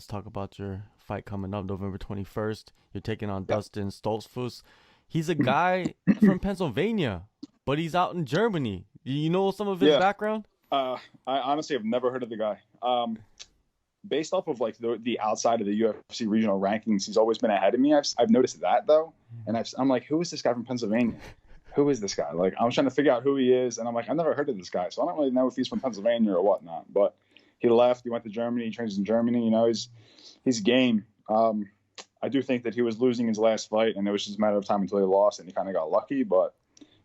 talk about your fight coming up November 21st. You're taking on Yep. Dustin Stoltzfus. He's a guy from Pennsylvania, but he's out in Germany. You know some of his Yeah. background? I honestly have never heard of the guy. Based off of like the outside of the UFC regional rankings, he's always been ahead of me. I've noticed that though, and I'm like, who is this guy from Pennsylvania? Who is this guy? Like, I'm trying to figure out who he is, and I'm like, I've never heard of this guy, so I don't really know if he's from Pennsylvania or whatnot. But he left. He went to Germany. He trains in Germany. You know, he's game. I do think that he was losing his last fight, and it was just a matter of time until he lost, and he kind of got lucky. But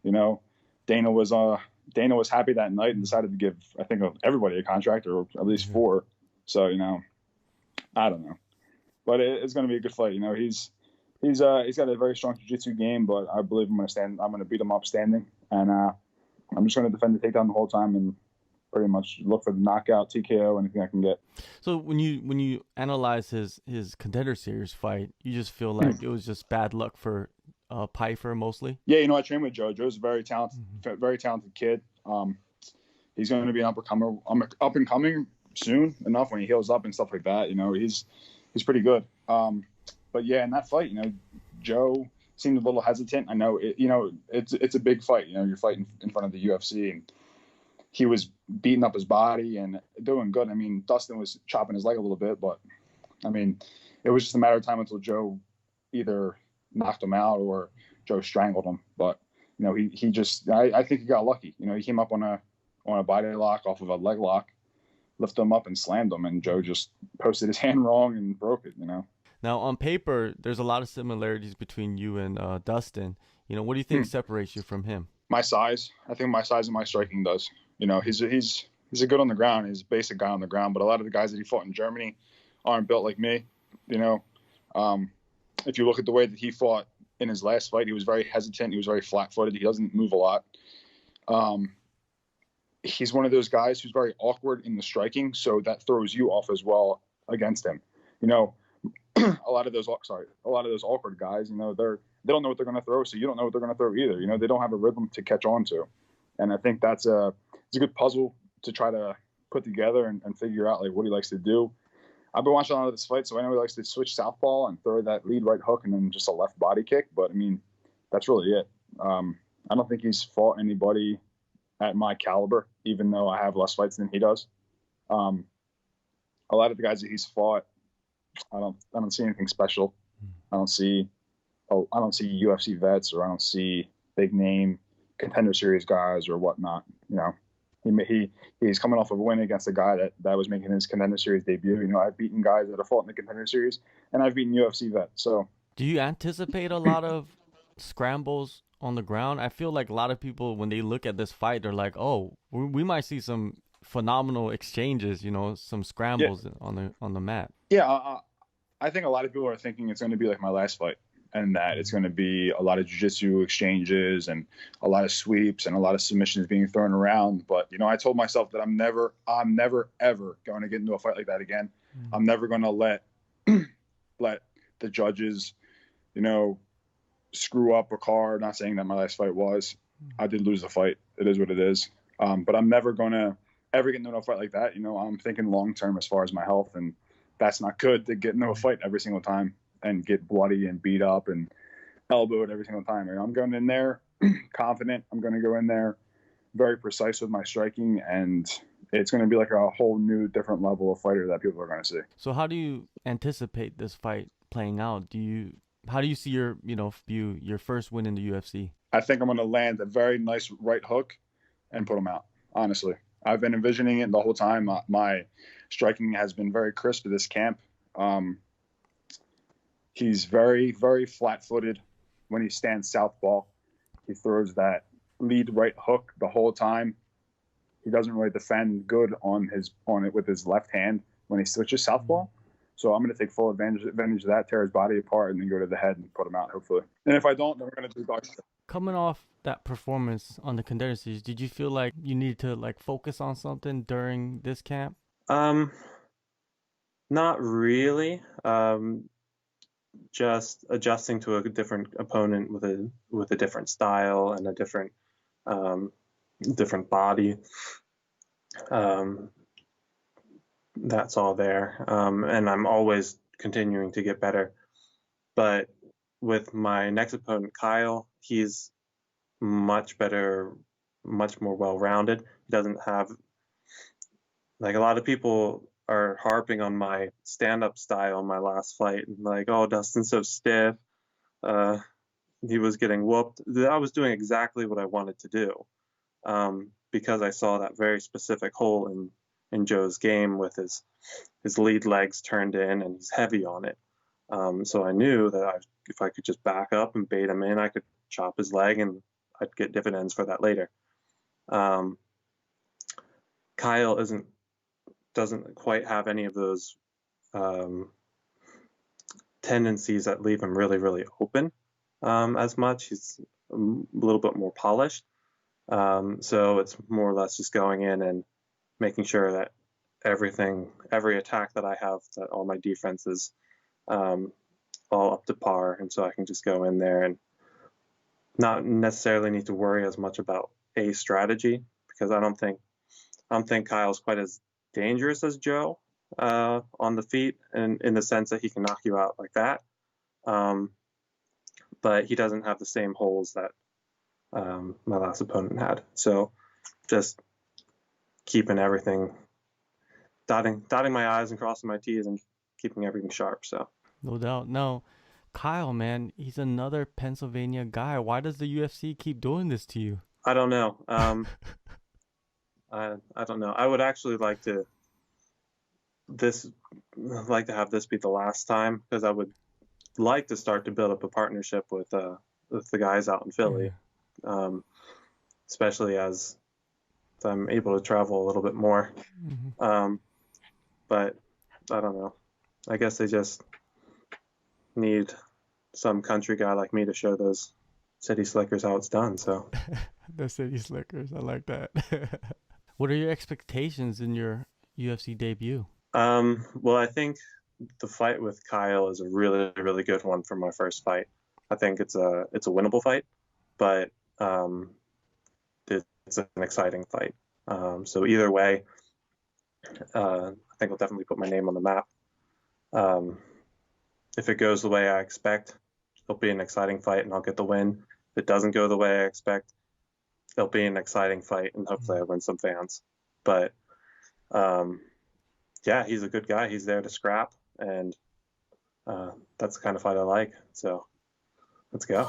you know, Dana was happy that night and decided to give, I think, everybody a contract, or at least 4. So you know, I don't know, but it's going to be a good fight. You know, he's got a very strong jiu-jitsu game, but I believe I'm going to beat him up standing, and I'm just going to defend the takedown the whole time and pretty much look for the knockout, TKO, anything I can get. So when you analyze his Contender Series fight, you just feel like it was just bad luck for Pfeiffer mostly? Yeah, you know, I trained with Joe. Joe's a very talented kid. He's going to be an up and coming soon enough when he heals up and stuff like that. You know, he's pretty good. But yeah, in that fight, you know, Joe seemed a little hesitant. I know it's a big fight. You know, you're fighting in front of the UFC, and he was beating up his body and doing good. I mean, Dustin was chopping his leg a little bit, but I mean, it was just a matter of time until Joe either knocked him out or Joe strangled him. But you know, he just I think he got lucky. You know, he came up on a body lock off of a leg lock, lifted him up and slammed him, and Joe just posted his hand wrong and broke it. You know. Now, on paper, there's a lot of similarities between you and Dustin. You know, what do you think separates you from him? My size. I think my size and my striking does. You know, he's a good on the ground. He's a basic guy on the ground, but a lot of the guys that he fought in Germany aren't built like me. You know, if you look at the way that he fought in his last fight, he was very hesitant. He was very flat-footed. He doesn't move a lot. He's one of those guys who's very awkward in the striking, so that throws you off as well against him. You know, a lot of those awkward guys, you know, they don't know what they're going to throw, so you don't know what they're going to throw either. You know, they don't have a rhythm to catch on to, and I think it's a good puzzle to try to put together and figure out like what he likes to do. I've been watching a lot of this fight, so I know he likes to switch southpaw and throw that lead right hook and then just a left body kick. But I mean, that's really it. I don't think he's fought anybody at my caliber, even though I have less fights than he does. A lot of the guys that he's fought, I don't see anything special. I don't see UFC vets, or I don't see big name Contender Series guys or whatnot. You know, he's coming off of a win against a guy that was making his Contender Series debut. You know, I've beaten guys that have fought in the Contender Series, and I've beaten UFC vets. So, do you anticipate a lot of scrambles on the ground? I feel like a lot of people, when they look at this fight, they're like, "Oh, we might see some phenomenal exchanges. You know, some scrambles on the mat." Yeah, I think a lot of people are thinking it's going to be like my last fight, and that it's going to be a lot of jiu-jitsu exchanges and a lot of sweeps and a lot of submissions being thrown around. But, you know, I told myself that I'm never, ever going to get into a fight like that again. I'm never going to let the judges, you know, screw up a card. Not saying that my last fight was. I did lose the fight. It is what it is. But I'm never going to ever get into a fight like that. You know, I'm thinking long-term as far as my health, and that's not good to get into a fight every single time and get bloody and beat up and elbowed every single time. And I'm going in there confident. I'm going to go in there very precise with my striking, and it's going to be like a whole new different level of fighter that people are going to see. So how do you anticipate this fight playing out? How do you see your first win in the UFC? I think I'm going to land a very nice right hook and put him out. Honestly, I've been envisioning it the whole time. My striking has been very crisp at this camp. He's very, very flat-footed when he stands southpaw. He throws that lead right hook the whole time. He doesn't really defend good on it with his left hand when he switches southpaw. So I'm going to take full advantage of that, tear his body apart, and then go to the head and put him out, hopefully. And if I don't, then we're going to do dog. Coming off that performance on the Contender Series, did you feel like you needed to like focus on something during this camp? Not really. Just adjusting to a different opponent with a different style and a different body. that's all there. And I'm always continuing to get better. But with my next opponent, Kyle, he's much better, much more well-rounded. He doesn't have, like, a lot of people are harping on my stand-up style in my last fight, and like, oh, Dustin's so stiff. He was getting whooped. I was doing exactly what I wanted to do, because I saw that very specific hole in Joe's game with his lead legs turned in, and he's heavy on it. So I knew that if I could just back up and bait him in, I could chop his leg, and I'd get dividends for that later. Kyle doesn't quite have any of those tendencies that leave him really, really open as much. He's a little bit more polished. So it's more or less just going in and making sure that every attack that I have, that all my defenses all up to par, and so I can just go in there and not necessarily need to worry as much about a strategy, because I don't think Kyle's quite as dangerous as Joe on the feet, and in the sense that he can knock you out like that. But he doesn't have the same holes that my last opponent had. So just keeping everything, dotting my I's and crossing my T's and keeping everything sharp. So No doubt. No, Kyle, man, he's another Pennsylvania guy. Why does the UFC keep doing this to you? I don't know. I don't know. I would actually like to have this be the last time, because I would like to start to build up a partnership with the guys out in Philly, especially as I'm able to travel a little bit more. But I don't know. I guess they just need some country guy like me to show those city slickers how it's done. So The city slickers, I like that. What are your expectations in your UFC debut? Well, I think the fight with Kyle is a really, really good one for my first fight. I think it's a winnable fight, but it's an exciting fight. So either way, I think I'll definitely put my name on the map. If it goes the way I expect, it'll be an exciting fight and I'll get the win. If it doesn't go the way I expect, it'll be an exciting fight and hopefully I win some fans. But yeah, he's a good guy. He's there to scrap, and that's the kind of fight I like. So let's go.